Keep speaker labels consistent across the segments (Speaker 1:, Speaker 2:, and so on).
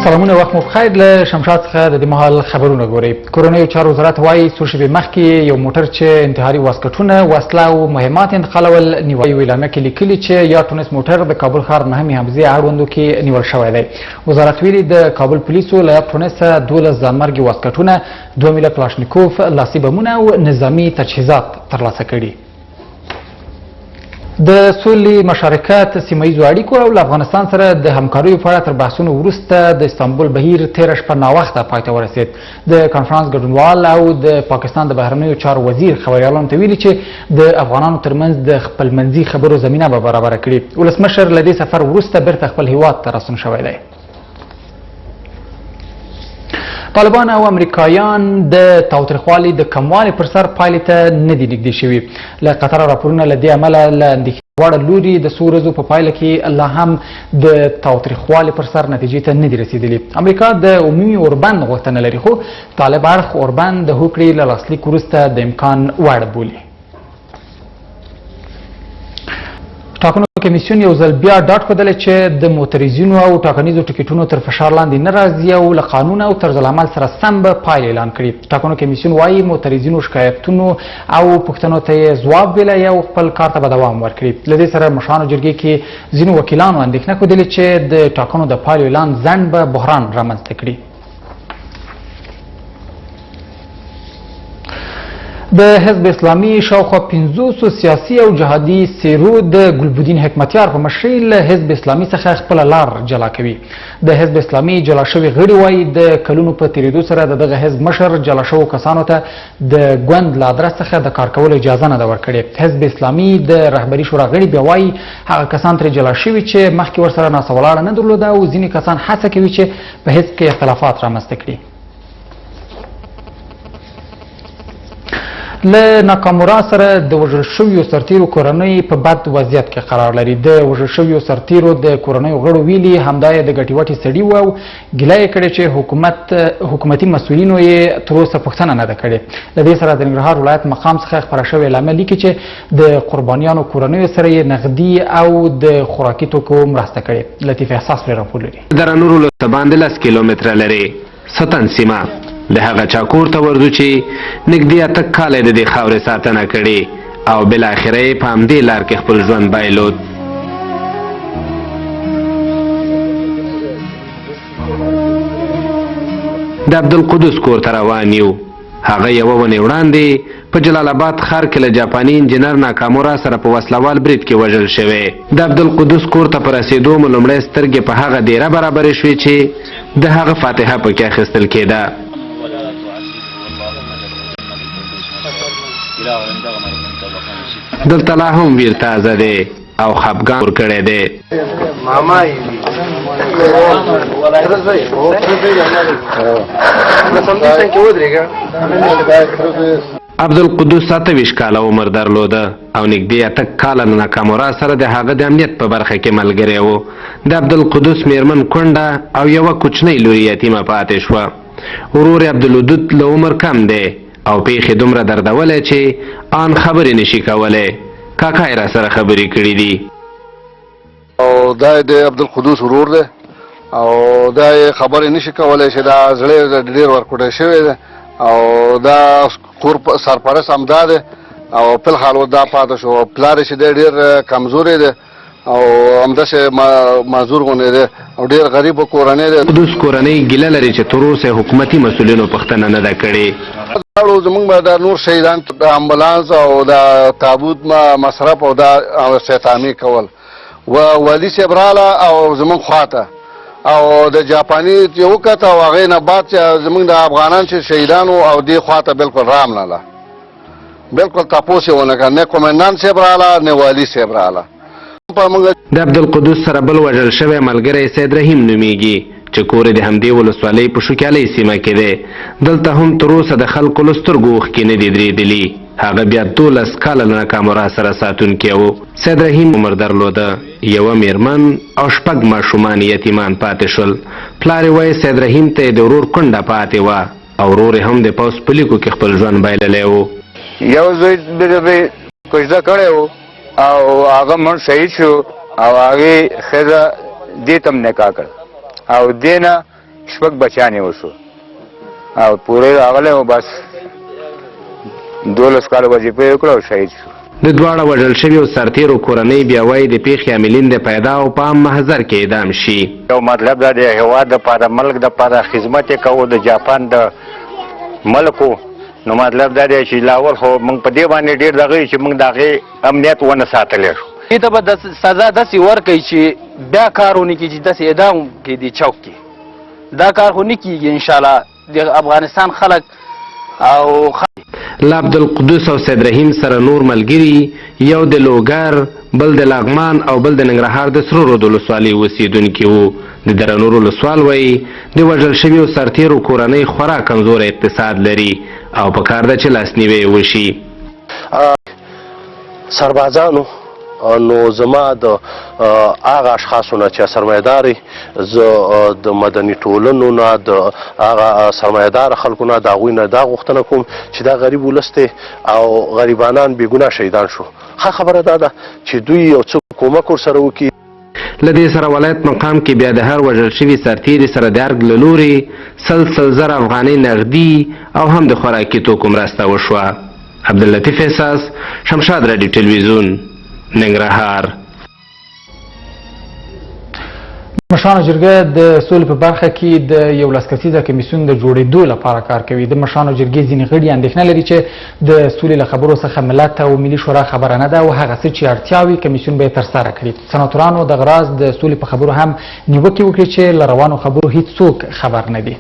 Speaker 1: سلامونه وخت مو بخیر له شمشاد څخه د دې مهال خبرونه ګورئ. کورنیو چارو وزارت وایي څو شېبې مخکې یو موټر چې انتحاري واسکټونه وسله او مهمات انتقالول نیولي. اعلامیه کې لیکلي چې یا ټونس موټر د کابل ښار نهمې حمزې اړوندو کې نیول شوی دی. وزارت ویلي د کابل پولیسو له ټونس 12 ځانمرګي واسکټونه، 2 میله کلاشنیکوف، لاسي بمونه او نظامي تجهیزات ترلاسه کړي. د سولې مشارکت، سیمه ییزو اړیکو او له افغانستان سره د همکاریو په اړه تر بحثونو وروسته د استانبول بهیر تېره شپه ناوخته پای ته ورسېد. د کنفرانس ګډونوال او د پاکستان د بهرنیو چارو وزیر خبریالانو ته ویلي چې د افغانانو ترمنځ د خپلمنځي خبرو زمینه به برابره کړي. ولسمشر له دې سفر وروسته بیرته خپل هیواد ته راستون شوی دی. طالبان او امریکایان د تاوتریخوالي د کموالي پر سر پایلې ته نه دي نږدې شوي. له قطره راپورونه له دې امله له اندېښنې دواړه لوري د څو ورځو په پایله کې لا هم د تاوتریخوالي پر سر نتیجې ته نه دي رسېدلي. امریکا د عمومي اوربند غوښتنه لري، خو طالب اړخ اوربند د هوکړې له لاسلیک وروسته د امکان وړ بولي. ټاکنو کمیسیون یو ځل بیا ډاډ ښودلی چې د موټریزینو او ټاکنیزو ټکټونو تر فشار لاندې نه راځي او له قانون او طرزالعمل سره سم به پایله اعلان کړي. ټاکنو کمیسیون وایي موټریزینو شکایتونو او پوښتنو ته یې ځواب ویلی او خپل کار ته به دوام ورکړي. له دې سره مشرانو جرګې کې ځینو وکیلانو اندېښنه ښودلې چې د ټاکنو د پایلو اعلان ځنډ به بحران رامنځته کړي. د حزب اسلامي شاوخوا 500 سیاسي او جهادي څیرو د ګلبدین حکمتیار په مشرۍ له حزب اسلامي څخه خپله لار جلا کوي. د حزب اسلامي جلا شوي غړي وایي د کلونو په تېرېدو سره د دغه حزب مشر جلا شوو کسانو ته د ګوند له ادرس څخه د کار کولو اجازه نه ده ورکړې. حزب اسلامي د رهبري شورا غړي بیا وایي هغه کسان ترې جلا شوي چې مخکې ورسره ناسه ولاړه نه درلوده او ځینې کسان هڅه کوي چې په حزب کې اختلافات رامنځته کړي. له ناکامورا سره د وژل شویو سرتیرو کورنۍ په بد وضعیت کې قرار لري. د وژل شویو سرتیرو د کورنیو غړو ویلي همدا یې د ګټې وټې سړي و او ګیله یې کړې چې حکومتي مسؤلینو یې تر اوسه پوښتنه نه ده کړې. له دې سره د ننګرهار ولایت مقام څخه خپره شوې اعلامیه لیکي چې د قربانیانو کورنیو سره یې نغدي او د خوراکي توکو مرسته کړې. لطیف احساس پرې راپور لري.
Speaker 2: درنورو له باندې 10 کیلومتره لري ستن سیمه د هغه چا کور ته ورځو چې نږدې 8 کاله د دې خاورې ساتنه کړې او بالاخره یې په همدې لار کې خپل ژوند بایلود. د عبدالقدوس کور ته روان یو. هغه یوه ونې وړاندې په جلال آباد ښار کې له جاپاني انجینر ناکامورا سره په وسلوال برید کې وژل شوی. د عبدالقدوس کور ته په رسېدو مو لومړی سترګې په هغه دیره برابرې شوې چې د هغه فاتحه پکې اخیستل کېده. دلته لا هم ویر تازه دی او خفګان ور کړی دی. عبدالقدوس 27 کاله عمر درلوده او نږدې 8 کاله له ناکامورا سره د هغه د امنیت په برخه کې ملګری و. د عبدالقدوس میرمن کونډه او یوه کوچنۍ لور یتیمه پاتې شوه. ورور یې عبدالودود له عمر کم دی او پیښې دومره دردولی چې آن خبرې نشي کولی. کاکا یې را سره خبرې کړي دي.
Speaker 3: او دا د عبدالقدوس ورور دی او دا یې خبرې نشي کولی چې دا زړی ډېر ورکوټی شوی دی او دا کور سرپرست همدا دی او فلحال دا پاتې شو. پلار یې چې دی ډېر کمزوری دی او همداسې معذور غوندې دی او ډېر غریب کورنۍ دی.
Speaker 2: قدوس کورنۍ ګیله لري چې تر اوسه حکومتي مسؤلینو پوښتنه نه ده کړې.
Speaker 3: زمونږ به دا نور شهیدان د امبولانس او د تابوت مصرف او دا استحکامي کول. والي صاحب راغله او زمونږ خواته او د جاپاني چې وکته او هغې نه بعد چې زمونږ د افغانان چې شهیدانو او دې خواته بالکل رامنله، بالکل تپوس یې ونه کړه. نه کومندان صاحب راغله نه والي صاحب راغله.
Speaker 2: د عبدالقدوس سره بل وژل شوی ملګری سید رحیم نومیږي چې کور د همدې ولسوالۍ په شوکیالۍ سیمه کې دی. دلته هم تر اوسه د خلکو له سترګو اوښکې نه دي درېدلي. هغه بیا 12 کاله له ناکامورا سره ساتونکی و. سید رحیم عمر درلوده، یوه میرمن او 6 ماشومان یتیمان پاتې شول. پلار یې وایي سید رحیم ته یې د ورور کونډه پاتې وه او ورور یې هم د پوځ په لیکو کې خپل ژوند بایللی و.
Speaker 4: یو زوی د کوژده کړی و او هغه مړ شهید شو او هغې ښځه دې ته م نکاح کړ او دې نه شپږ بچیان یې وشو او پورې راغلی و بس 12 کاله وظیفه یې وکړه او شهید شو.
Speaker 2: د دواړه وژل شویو سرتیرو کورنۍ بیا وایي د پیښې عاملین د پیدا او په عام محضر کې اعدام شي.
Speaker 4: یو مطلب دا د هېواد دپاره ملک دپاره خدمت یې کوو د جاپان د ملکو نو مطلب دا دی چې لاول خو موږ په دې باندې ډېر دغه چې موږ د هغې امنیت ونه ساتلی شو.
Speaker 5: دې ته به سزا داسې ورکوي چې بیا کار ونه کړي چې داسې اعدام کړي چوک کې. دا کار خو نه کېږي انشاءالله د افغانستان خلک او
Speaker 2: له عبدالقدوس او سید رحیم سره نور ملګري یو د لوګر بل د لغمان او بل د ننګرهار د سرو رود ولسوالۍ اوسېدونکي وو. د درنور ولسوال وایي د وژل شویو سرتیرو کورنۍ خورا کمزوره اقتصاد لري او پکار ده چې لاسنیوی وشي.
Speaker 6: سربازانو نو زما د هغه اشخاصو نه چې سرمایه‌داري زه د مدني ټولنو نه د هغه سرمایه‌دار خلکو نه د هغوی نه دا غوښتنه کوم چې دا غریب ولس دی او غریبانان بېګناه شهیدان شو. ښه خبره دا ده چې دوی یو څه کومک ورسره وکړي.
Speaker 2: له دې سره ولایت مقام کې بیا د هر وژل شوي سرتیري سره د ارګ له لورې 100 افغانۍ نغدي او هم د خوراکي توکو مرسته وشوه. عبداللطیف احساس، شمشاد راډیو تلویزیون، ننګرهار.
Speaker 1: مشرانو جرګه د سولې په برخه کې د 11 کسیزه کمیسیون د جوړېدو لپاره کار کوي. د مشرانو جرګې ځینې غړي اندېښنه لري چې د سولې له خبرو څخه ملت او ملي شورا خبره نه ده او هغه څه چې اړتیا وي کمیسیون به یې ترسره کړي. سناتورانو دغه راز د سولې په خبرو هم نیوکې وکړي چې له روانو خبرو هیڅوک خبر نه دي.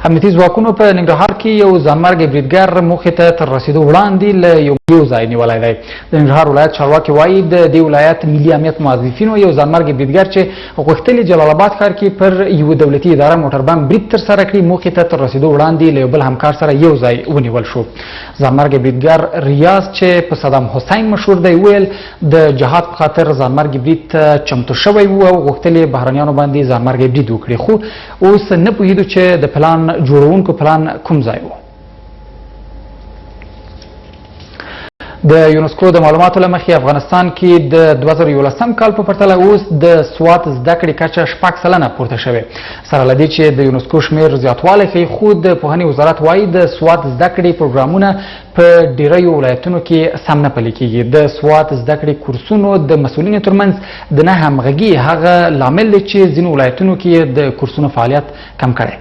Speaker 1: امنیتي ځواکونو په ننګرهار کې یو ځانمرګی بریدګر موخې ته تر رسیدو وړاندې له یو ځای نیولی دی. د ننګرهار ولایت چارواکي وایي د دې ولایت ملي امنیت موظفینو یو ځانمرګی بریدګر چې غوښتلي جلال آباد ښار کې پر یوه دولتي اداره موټر بم برید ترسره کړي موخې ته تر رسیدو وړاندې له یو بل همکار سره یو ځای ونیول شو. ځانمرګی بریدګر ریاض چې په صدام حسین مشهور دی ویل د جهاد په خاطر ځانمرګي برید ته چمتو شوی و او غوښتلې بهرنیانو باندې ځانمرګی برید وکړي خو اوس نه پوهېدو چې د پلان جوړونکو پلان کوم ځای و. د یونسکو د معلوماتو له مخې افغانستان کې د 2011 کال په پرتله اوس د سوات زده کړې کچه 6% پورته شوې. سره له دې چې د یونسکو شمېر زیاتوالی ښیي خو د پوهنې وزارت وایي د سوات زده کړې پروګرامونه په ډیریو ولایتونو کې سم نه پلي کېږي. د سوات زده کړې کورسونو د مسؤلینو ترمنځ د نه همغږي هغه لامل دی چې ځینو ولایتونو کې د کورسونو فعالیت کم کړی.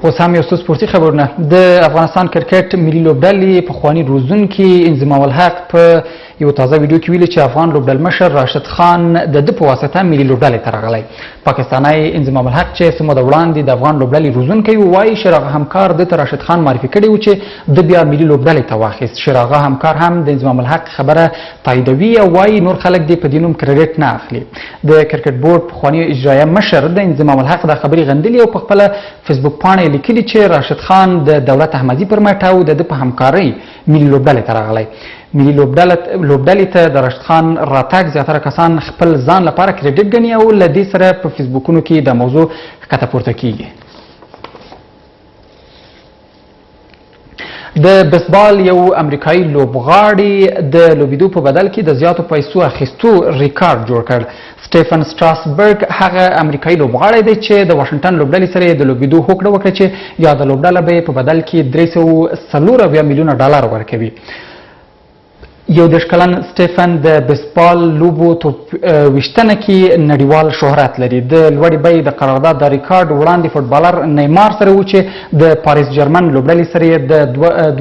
Speaker 1: اوس هم یو څه سپورتي خبرونه. د افغانستان کرکټ ملي لوبډلې پخواني روزونکي انضمام الحق په یو تازه ویډیو کې ویلي چې افغان لوبډل مشر راشد خان د ده په واسطه ملي لوبډلې ته راغلی. پاکستانی انضمام الحق چې څه موده وړاندې د افغان لوبډلې روزونکی و وایي شراغه همکار ده ته راشد خان معرفي کړی و چې ده بیا ملي لوبډلې ته واخیست. شراغه همکار هم د انضمام الحق خبره تاییدوي او وایي نور خلک دې په دې نوم کریډټ نه اخلي. د کرکټ بورډ پخواني اجرایه مشر د انضمام الحق دا خبرې غندلې او په خپله فیسبوک پاڼه لیکلي چې راشد خان د دولت احمدي پر مټ او د ده په همکارۍ ملي لوبډلې ته راغلی. ملي لوبډلې ته د راشد خان راتګ زیاتره کسان خپل ځان لپاره کریډټ ګڼي او له دې سره په فیسبوکونو کې د موضوع ښکته پورته کیږي. د بیسبال یو امریکایي لوبغاړي د لوبېدو په بدل کې د زیاتو پیسو اخیستو ریکارډ جوړ کړ. سټیفن سټراسبرګ هغه امریکایي لوبغاړی دی چې د واشنګټن لوبډلې سره د لوبېدو هوکړه وکړه چې یاده لوبډله به په بدل کې $340 میلیونه ورکوي. 11 کلن سټیفن د بیسبال لوبو توپ ویشتنه کې نړیوال شهرت لري. د لوړې بیې د قرارداد د ریکارډ وړاندې فوټبالر نیمار سره و چې د پاریس جرمن لوبډلې سره یې د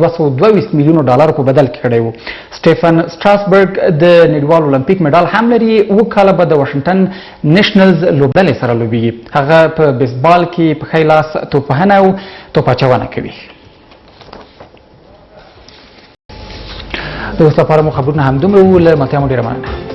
Speaker 1: $222 میلیونو په بدل کې کړی و. سټیفن سټراسبرګ د نړیوال اولمپیک مډال هم لري. 7 کاله به د واشنګټن نیشنلز لوبډلې سره لوبیږي. هغه په بیسبال کې په ښی لاس توپوهنه او توپ اچونه کوي. د اوس لپاره مو خبرونه همدومره وو. له ملتیا مو ډېره مننه.